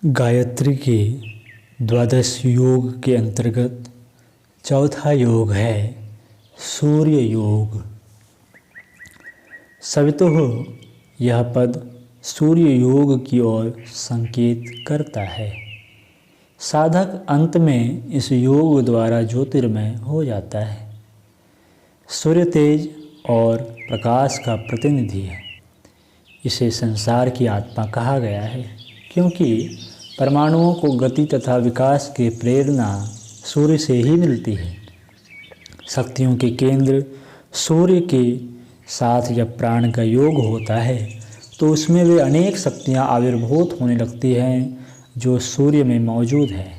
गायत्री के द्वादश योग के अंतर्गत चौथा योग है सूर्य योग। सवितुः यह पद सूर्य योग की ओर संकेत करता है। साधक अंत में इस योग द्वारा ज्योतिर्मय हो जाता है। सूर्य तेज और प्रकाश का प्रतिनिधि है। इसे संसार की आत्मा कहा गया है क्योंकि परमाणुओं को गति तथा विकास की प्रेरणा सूर्य से ही मिलती है। शक्तियों के केंद्र सूर्य के साथ जब प्राण का योग होता है तो उसमें वे अनेक शक्तियां आविर्भूत होने लगती हैं जो सूर्य में मौजूद है।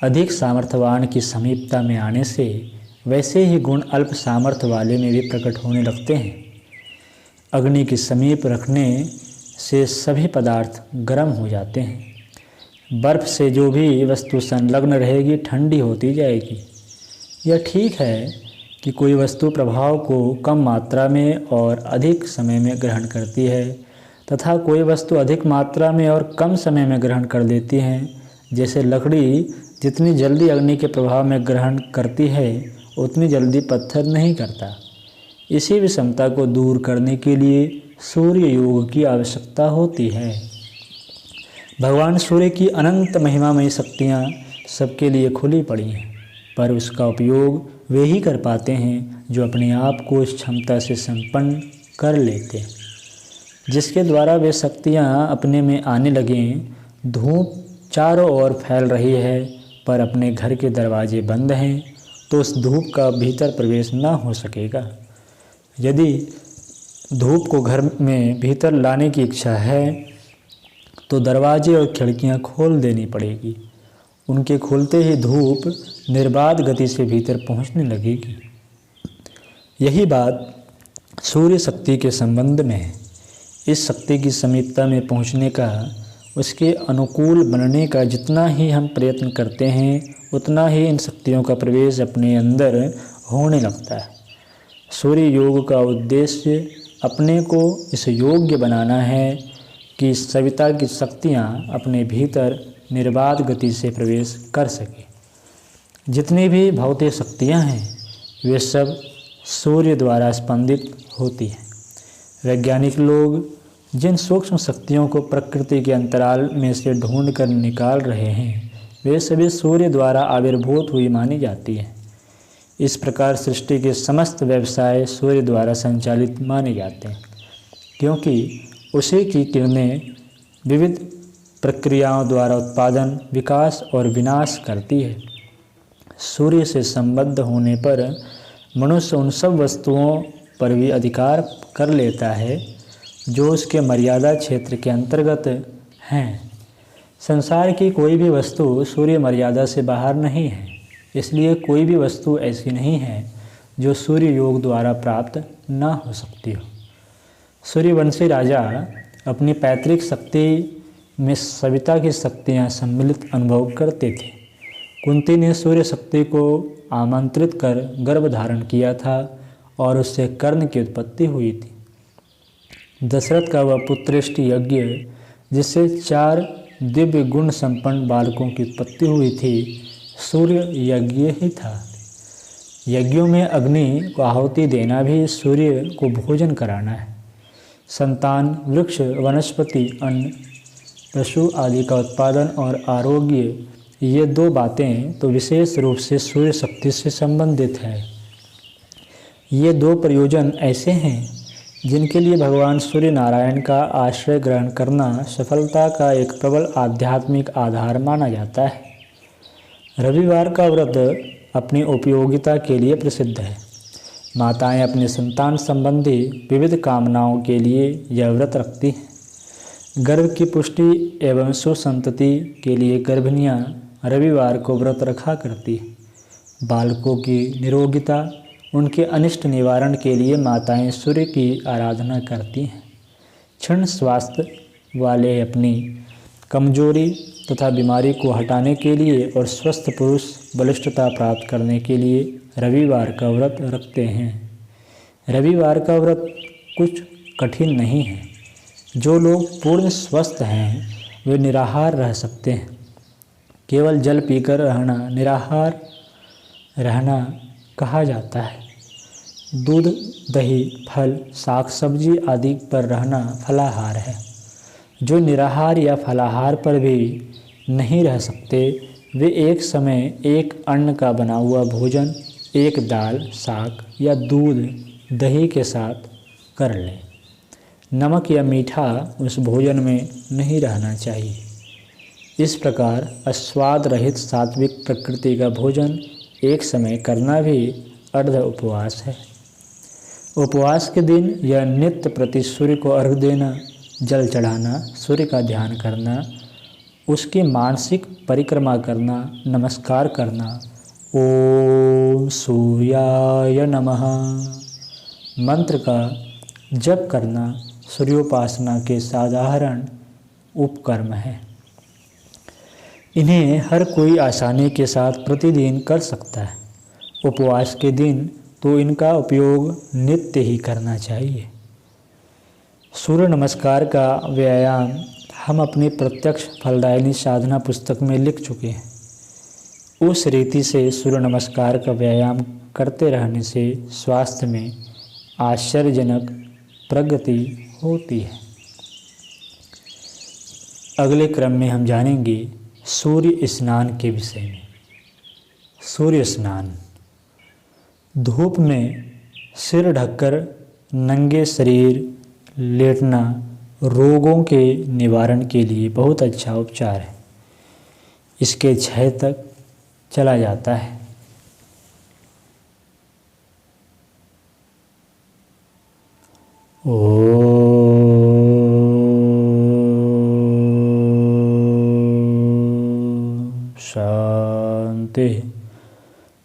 अधिक सामर्थ्यवान की समीपता में आने से वैसे ही गुण अल्प सामर्थ्य वाले में भी प्रकट होने लगते हैं। अग्नि के समीप रखने से सभी पदार्थ गर्म हो जाते हैं। बर्फ से जो भी वस्तु संलग्न रहेगी ठंडी होती जाएगी। यह ठीक है कि कोई वस्तु प्रभाव को कम मात्रा में और अधिक समय में ग्रहण करती है तथा कोई वस्तु अधिक मात्रा में और कम समय में ग्रहण कर लेती है। जैसे लकड़ी जितनी जल्दी अग्नि के प्रभाव में ग्रहण करती है उतनी जल्दी पत्थर नहीं करता। इसी विषमता को दूर करने के लिए सूर्य योग की आवश्यकता होती है। भगवान सूर्य की अनंत महिमामयी शक्तियाँ सबके लिए खुली पड़ी हैं, पर उसका उपयोग वे ही कर पाते हैं जो अपने आप को इस क्षमता से संपन्न कर लेते हैं। जिसके द्वारा वे शक्तियाँ अपने में आने लगें। धूप चारों ओर फैल रही है पर अपने घर के दरवाजे बंद हैं तो उस धूप का भीतर प्रवेश न हो सकेगा। यदि धूप को घर में भीतर लाने की इच्छा है तो दरवाजे और खिड़कियां खोल देनी पड़ेगी। उनके खुलते ही धूप निर्बाध गति से भीतर पहुंचने लगेगी। यही बात सूर्य शक्ति के संबंध में है। इस शक्ति की समीपता में पहुंचने का, उसके अनुकूल बनने का जितना ही हम प्रयत्न करते हैं उतना ही इन शक्तियों का प्रवेश अपने अंदर होने लगता है। सूर्य योग का उद्देश्य अपने को इस योग्य बनाना है कि सविता की शक्तियाँ अपने भीतर निर्बाध गति से प्रवेश कर सकें। जितनी भी भौतिक शक्तियाँ हैं वे सब सूर्य द्वारा स्पंदित होती हैं। वैज्ञानिक लोग जिन सूक्ष्म शक्तियों को प्रकृति के अंतराल में से ढूंढ कर निकाल रहे हैं वे सभी सूर्य द्वारा आविर्भूत हुई मानी जाती हैं। इस प्रकार सृष्टि के समस्त व्यवसाय सूर्य द्वारा संचालित माने जाते हैं क्योंकि उसी की किरणें विविध प्रक्रियाओं द्वारा उत्पादन, विकास और विनाश करती है। सूर्य से संबद्ध होने पर मनुष्य उन सब वस्तुओं पर भी अधिकार कर लेता है जो उसके मर्यादा क्षेत्र के अंतर्गत हैं। संसार की कोई भी वस्तु सूर्य मर्यादा से बाहर नहीं है, इसलिए कोई भी वस्तु ऐसी नहीं है जो सूर्य योग द्वारा प्राप्त न हो सकती हो। सूर्यवंशी राजा अपनी पैतृक शक्ति में सविता की शक्तियाँ सम्मिलित अनुभव करते थे। कुंती ने सूर्य शक्ति को आमंत्रित कर गर्भ धारण किया था और उससे कर्ण की उत्पत्ति हुई थी। दशरथ का वह पुत्रेष्टि यज्ञ जिससे 4 दिव्य गुण संपन्न बालकों की उत्पत्ति हुई थी सूर्य यज्ञ ही था। यज्ञों में अग्नि को आहुति देना भी सूर्य को भोजन कराना है। संतान, वृक्ष, वनस्पति, अन्न, पशु आदि का उत्पादन और आरोग्य, ये 2 बातें तो विशेष रूप से सूर्य शक्ति से संबंधित है। ये 2 प्रयोजन ऐसे हैं जिनके लिए भगवान सूर्य नारायण का आश्रय ग्रहण करना सफलता का एक प्रबल आध्यात्मिक आधार माना जाता है। रविवार का व्रत अपनी उपयोगिता के लिए प्रसिद्ध है। माताएं अपने संतान संबंधी विविध कामनाओं के लिए यह व्रत रखती हैं। गर्भ की पुष्टि एवं सुसंतति के लिए गर्भिणियां रविवार को व्रत रखा करती हैं। बालकों की निरोगिता, उनके अनिष्ट निवारण के लिए माताएं सूर्य की आराधना करती हैं। क्षीण स्वास्थ्य वाले अपनी कमजोरी तथा बीमारी को हटाने के लिए और स्वस्थ पुरुष बलिष्ठता प्राप्त करने के लिए रविवार का व्रत रखते हैं। रविवार का व्रत कुछ कठिन नहीं है। जो लोग पूर्ण स्वस्थ हैं वे निराहार रह सकते हैं। केवल जल पीकर रहना निराहार रहना कहा जाता है। दूध, दही, फल, साग सब्जी आदि पर रहना फलाहार है। जो निराहार या फलाहार पर भी नहीं रह सकते, वे एक समय एक अन्न का बना हुआ भोजन, एक दाल, साग या दूध, दही के साथ कर लें। नमक या मीठा उस भोजन में नहीं रहना चाहिए। इस प्रकार अस्वाद रहित सात्विक प्रकृति का भोजन एक समय करना भी अर्ध उपवास है। उपवास के दिन यह नित्य प्रति सूर्य को अर्घ देना, जल चढ़ाना, सूर्य का ध्यान करना, उसकी मानसिक परिक्रमा करना, नमस्कार करना, ओम सूर्याय नमः मंत्र का जप करना सूर्योपासना के साधारण उपकर्म है। इन्हें हर कोई आसानी के साथ प्रतिदिन कर सकता है। उपवास के दिन तो इनका उपयोग नित्य ही करना चाहिए। सूर्य नमस्कार का व्यायाम हम अपनी प्रत्यक्ष फलदायिनी साधना पुस्तक में लिख चुके हैं। उस रीति से सूर्य नमस्कार का व्यायाम करते रहने से स्वास्थ्य में आश्चर्यजनक प्रगति होती है। अगले क्रम में हम जानेंगे सूर्य स्नान के विषय में। सूर्य स्नान। धूप में सिर ढककर नंगे शरीर लेटना रोगों के निवारण के लिए बहुत अच्छा उपचार है। इसके क्षय तक चला जाता है। शांति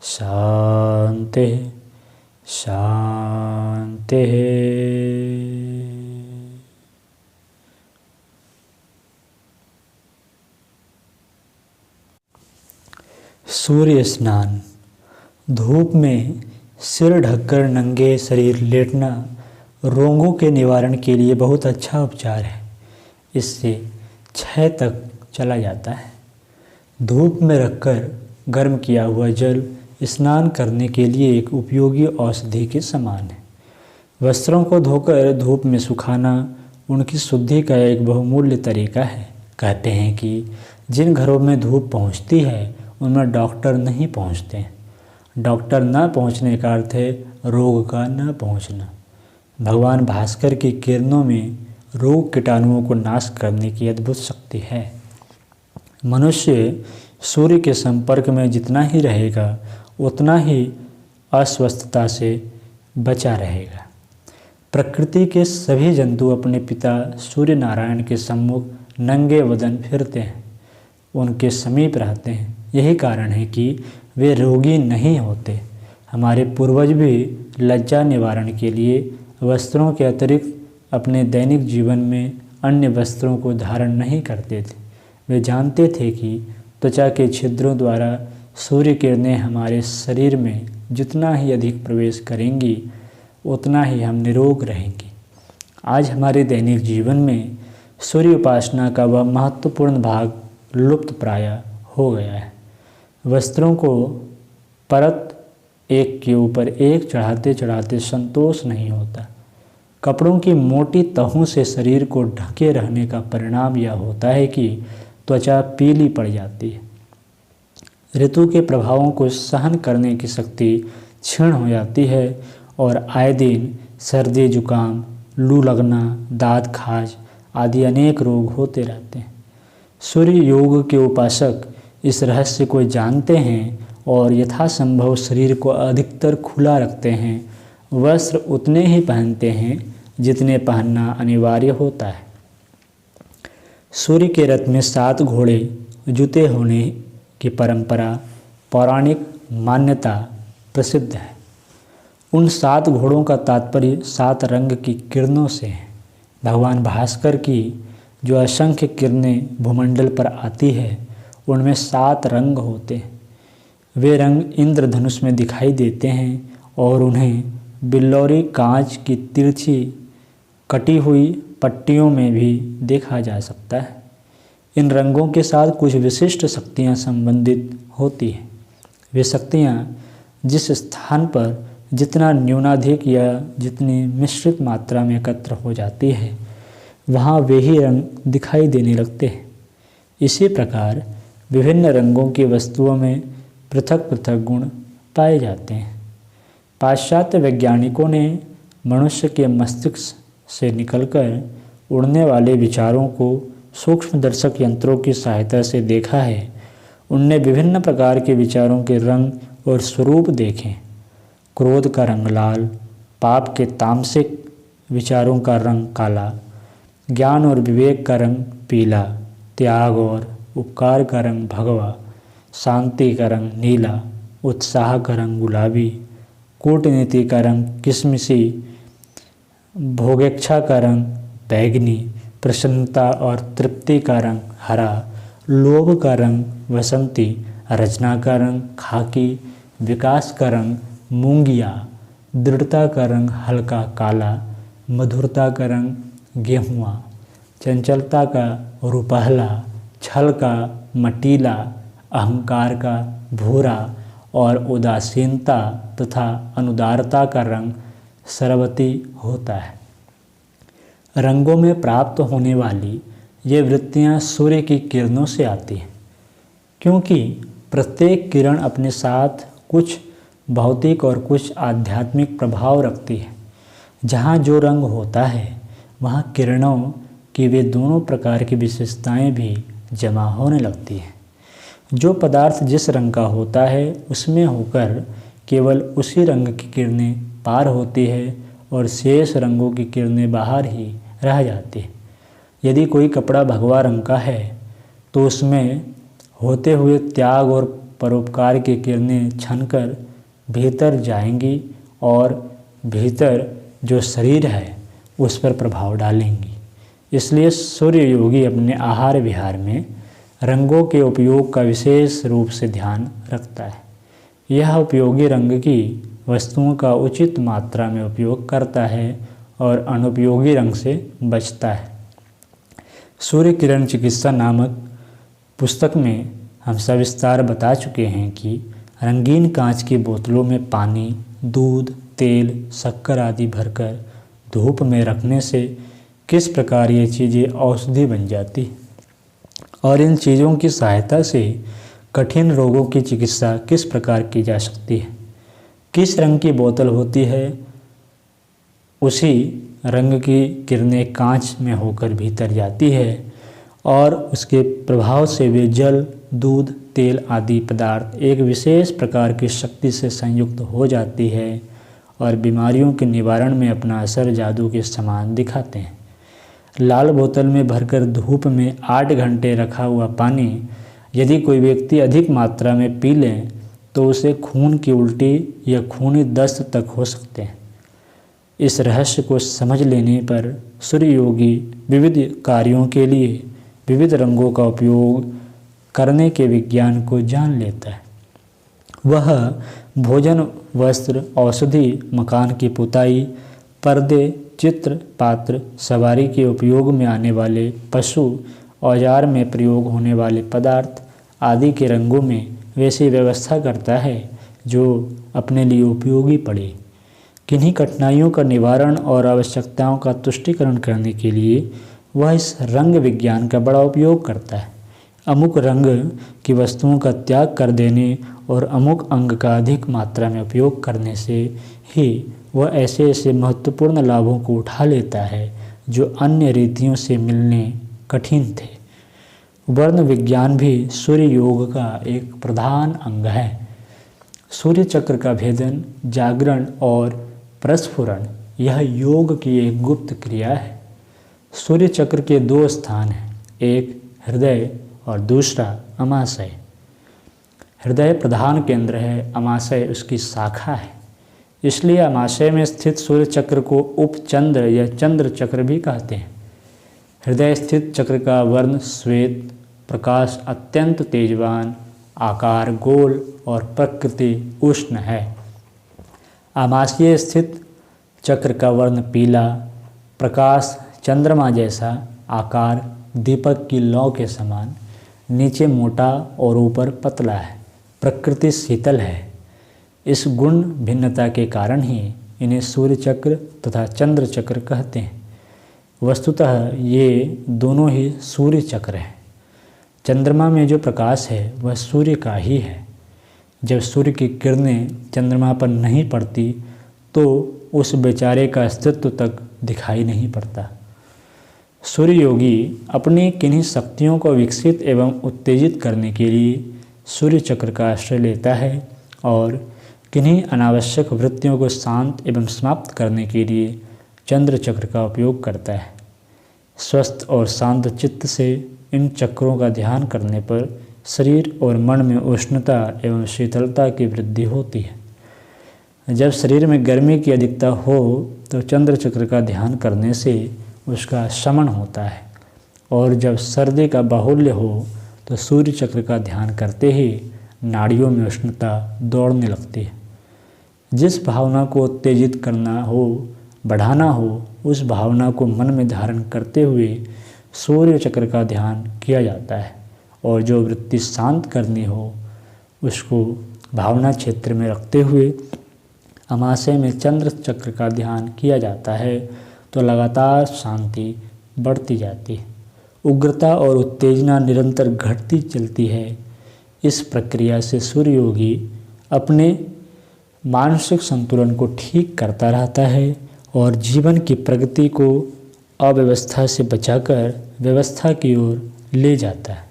शांति शांति। सूर्य स्नान। धूप में सिर ढककर नंगे शरीर लेटना रोगों के निवारण के लिए बहुत अच्छा उपचार है। इससे क्षय तक चला जाता है। धूप में रखकर गर्म किया हुआ जल स्नान करने के लिए एक उपयोगी औषधि के समान है। वस्त्रों को धोकर धूप में सुखाना उनकी शुद्धि का एक बहुमूल्य तरीका है। कहते हैं कि जिन घरों में धूप पहुंचती है उनमें डॉक्टर नहीं पहुंचते। डॉक्टर न पहुंचने का अर्थ है रोग का न पहुंचना। भगवान भास्कर की किरणों में रोग कीटाणुओं को नाश करने की अद्भुत शक्ति है। मनुष्य सूर्य के संपर्क में जितना ही रहेगा उतना ही अस्वस्थता से बचा रहेगा। प्रकृति के सभी जंतु अपने पिता सूर्य नारायण के सम्मुख नंगे वदन फिरते हैं, उनके समीप रहते हैं। यही कारण है कि वे रोगी नहीं होते। हमारे पूर्वज भी लज्जा निवारण के लिए वस्त्रों के अतिरिक्त अपने दैनिक जीवन में अन्य वस्त्रों को धारण नहीं करते थे। वे जानते थे कि त्वचा के छिद्रों द्वारा सूर्य किरणें हमारे शरीर में जितना ही अधिक प्रवेश करेंगी उतना ही हम निरोग रहेंगे। आज हमारे दैनिक जीवन में सूर्य उपासना का वह महत्वपूर्ण भाग लुप्त प्राय हो गया है। वस्त्रों को परत एक के ऊपर एक चढ़ाते चढ़ाते संतोष नहीं होता। कपड़ों की मोटी तहों से शरीर को ढके रहने का परिणाम यह होता है कि त्वचा पीली पड़ जाती है। ऋतु के प्रभावों को सहन करने की शक्ति क्षीण हो जाती है और आए दिन सर्दी, जुकाम, लू लगना, दाँत खाज आदि अनेक रोग होते रहते हैं। सूर्य योग के उपासक इस रहस्य को जानते हैं और यथासंभव शरीर को अधिकतर खुला रखते हैं। वस्त्र उतने ही पहनते हैं जितने पहनना अनिवार्य होता है। सूर्य के रथ में 7 घोड़े जुते होने की परंपरा पौराणिक मान्यता प्रसिद्ध है। उन 7 घोड़ों का तात्पर्य 7 रंग की किरणों से है। भगवान भास्कर की जो असंख्य किरणें भूमंडल पर आती है उनमें 7 रंग होते हैं। वे रंग इंद्रधनुष में दिखाई देते हैं और उन्हें बिल्लौरी कांच की तिरछी कटी हुई पट्टियों में भी देखा जा सकता है। इन रंगों के साथ कुछ विशिष्ट शक्तियाँ संबंधित होती हैं। वे शक्तियाँ जिस स्थान पर जितना न्यूनाधिक या जितनी मिश्रित मात्रा में एकत्र हो जाती है, वहाँ वे ही रंग दिखाई देने लगते हैं। इसी प्रकार विभिन्न रंगों की वस्तुओं में पृथक पृथक गुण पाए जाते हैं। पाश्चात्य वैज्ञानिकों ने मनुष्य के मस्तिष्क से निकलकर उड़ने वाले विचारों को सूक्ष्मदर्शक यंत्रों की सहायता से देखा है। उनने विभिन्न प्रकार के विचारों के रंग और स्वरूप देखे। क्रोध का रंग लाल, पाप के तामसिक विचारों का रंग काला, ज्ञान और विवेक का रंग पीला, त्याग और उपकार का रंग भगवा, शांति का रंग नीला, उत्साह का रंग गुलाबी, कूटनीति का रंग किशमिशी, भोगेच्छा का रंग बैगनी, प्रसन्नता और तृप्ति का रंग हरा, लोभ का रंग वसंती, रचना का रंग खाकी, विकास का रंग मूंगिया, दृढ़ता का रंग हल्का काला, मधुरता का रंग गेहुआ, चंचलता का रुपहला, छल का मटीला, अहंकार का भूरा और उदासीनता तथा अनुदारता का रंग सरबती होता है। रंगों में प्राप्त होने वाली ये वृत्तियाँ सूर्य की किरणों से आती हैं, क्योंकि प्रत्येक किरण अपने साथ कुछ भौतिक और कुछ आध्यात्मिक प्रभाव रखती है। जहाँ जो रंग होता है वहाँ किरणों की वे दोनों प्रकार की विशेषताएं भी जमा होने लगती हैं। जो पदार्थ जिस रंग का होता है उसमें होकर केवल उसी रंग की किरणें पार होती है और शेष रंगों की किरणें बाहर ही रह जाती हैं। यदि कोई कपड़ा भगवा रंग का है तो उसमें होते हुए त्याग और परोपकार की किरणें छनकर भीतर जाएंगी और भीतर जो शरीर है उस पर प्रभाव डालेंगी। इसलिए सूर्य योगी अपने आहार विहार में रंगों के उपयोग का विशेष रूप से ध्यान रखता है। यह उपयोगी रंग की वस्तुओं का उचित मात्रा में उपयोग करता है और अनुपयोगी रंग से बचता है। सूर्य किरण चिकित्सा नामक पुस्तक में हम सविस्तार बता चुके हैं कि रंगीन कांच की बोतलों में पानी, दूध, तेल, शक्कर आदि भरकर धूप में रखने से किस प्रकार ये चीज़ें औषधि बन जाती और इन चीज़ों की सहायता से कठिन रोगों की चिकित्सा किस प्रकार की जा सकती है। किस रंग की बोतल होती है उसी रंग की किरणें कांच में होकर भीतर जाती है और उसके प्रभाव से वे जल, दूध, तेल आदि पदार्थ एक विशेष प्रकार की शक्ति से संयुक्त हो जाती है और बीमारियों के निवारण में अपना असर जादू के समान दिखाते हैं। लाल बोतल में भरकर धूप में 8 घंटे रखा हुआ पानी यदि कोई व्यक्ति अधिक मात्रा में पी ले तो उसे खून की उल्टी या खूनी दस्त तक हो सकते हैं। इस रहस्य को समझ लेने पर सूर्य योगी विविध कार्यों के लिए विविध रंगों का उपयोग करने के विज्ञान को जान लेता है। वह भोजन, वस्त्र, औषधि, मकान की पुताई, पर्दे, चित्र, पात्र, सवारी के उपयोग में आने वाले पशु, औजार में प्रयोग होने वाले पदार्थ आदि के रंगों में वैसी व्यवस्था करता है जो अपने लिए उपयोगी पड़े। किन्हीं कठिनाइयों का निवारण और आवश्यकताओं का तुष्टिकरण करने के लिए वह इस रंग विज्ञान का बड़ा उपयोग करता है। अमुक रंग की वस्तुओं का त्याग कर देने और अमुक अंग का अधिक मात्रा में उपयोग करने से ही वह ऐसे ऐसे महत्वपूर्ण लाभों को उठा लेता है जो अन्य रीतियों से मिलने कठिन थे। वर्ण विज्ञान भी सूर्य योग का एक प्रधान अंग है। सूर्य चक्र का भेदन, जागरण और प्रस्फुरण यह योग की एक गुप्त क्रिया है। सूर्य चक्र के 2 स्थान हैं, एक हृदय और दूसरा अमाशय। हृदय प्रधान केंद्र है, अमाशय उसकी शाखा है। इसलिए अमाशय में स्थित सूर्य चक्र को उपचंद्र या चंद्र चक्र भी कहते हैं। हृदय स्थित चक्र का वर्ण श्वेत, प्रकाश अत्यंत तेजवान, आकार गोल और प्रकृति उष्ण है। आमाशय स्थित चक्र का वर्ण पीला, प्रकाश चंद्रमा जैसा, आकार दीपक की लौ के समान, नीचे मोटा और ऊपर पतला है। प्रकृति शीतल है। इस गुण भिन्नता के कारण ही इन्हें सूर्य चक्र तथा चंद्र चक्र कहते हैं। वस्तुतः ये दोनों ही सूर्य चक्र हैं। चंद्रमा में जो प्रकाश है वह सूर्य का ही है। जब सूर्य की किरणें चंद्रमा पर नहीं पड़ती तो उस बेचारे का अस्तित्व तक दिखाई नहीं पड़ता। सूर्य योगी अपनी किन्हीं शक्तियों को विकसित एवं उत्तेजित करने के लिए सूर्य चक्र का आश्रय लेता है और किन्हीं अनावश्यक वृत्तियों को शांत एवं समाप्त करने के लिए चंद्र चक्र का उपयोग करता है। स्वस्थ और शांत चित्त से इन चक्रों का ध्यान करने पर शरीर और मन में उष्णता एवं शीतलता की वृद्धि होती है। जब शरीर में गर्मी की अधिकता हो तो चंद्र चक्र का ध्यान करने से उसका शमन होता है, और जब सर्दी का बाहुल्य हो तो सूर्य चक्र का ध्यान करते ही नाड़ियों में उष्णता दौड़ने लगती है। जिस भावना को उत्तेजित करना हो, बढ़ाना हो, उस भावना को मन में धारण करते हुए सूर्य चक्र का ध्यान किया जाता है, और जो वृत्ति शांत करनी हो उसको भावना क्षेत्र में रखते हुए अमाशय में चंद्र चक्र का ध्यान किया जाता है तो लगातार शांति बढ़ती जाती है। उग्रता और उत्तेजना निरंतर घटती चलती है। इस प्रक्रिया से सूर्य योगी अपने मानसिक संतुलन को ठीक करता रहता है और जीवन की प्रगति को अव्यवस्था से बचाकर व्यवस्था की ओर ले जाता है।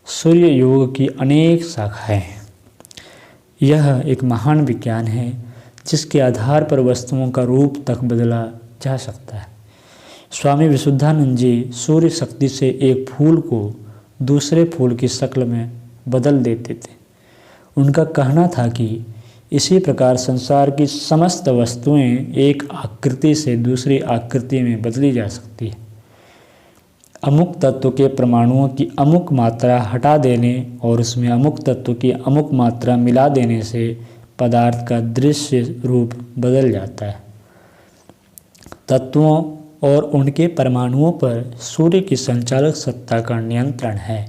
सूर्य योग की अनेक शाखाएं हैं। यह एक महान विज्ञान है जिसके आधार पर वस्तुओं का रूप तक बदला जा सकता है। स्वामी विशुद्धानंद जी सूर्य शक्ति से एक फूल को दूसरे फूल की शक्ल में बदल देते थे। उनका कहना था कि इसी प्रकार संसार की समस्त वस्तुएं एक आकृति से दूसरी आकृति में बदली जा सकती है। अमुक तत्व के परमाणुओं की अमुक मात्रा हटा देने और उसमें अमुक तत्व की अमुक मात्रा मिला देने से पदार्थ का दृश्य रूप बदल जाता है। तत्वों और उनके परमाणुओं पर सूर्य की संचालक सत्ता का नियंत्रण है।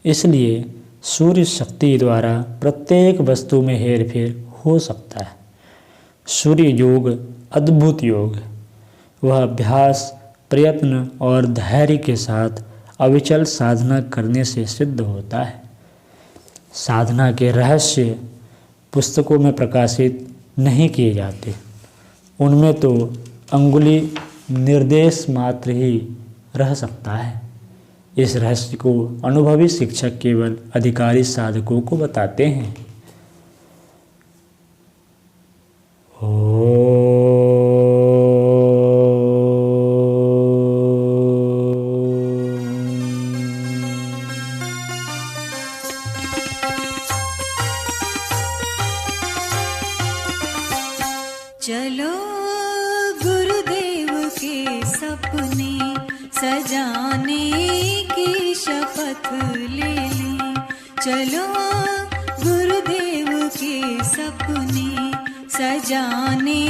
इसलिए सूर्य शक्ति द्वारा प्रत्येक वस्तु में हेरफेर हो सकता है। सूर्य योग अद्भुत योग है। वह अभ्यास, प्रयत्न और धैर्य के साथ अविचल साधना करने से सिद्ध होता है। साधना के रहस्य पुस्तकों में प्रकाशित नहीं किए जाते। उनमें तो अंगुली निर्देश मात्र ही रह सकता है। इस रहस्य को अनुभवी शिक्षक केवल अधिकारी साधकों को बताते हैं। चलो गुरुदेव के सपने सजाने की शपथ ले ली। चलो गुरुदेव के सपने सजाने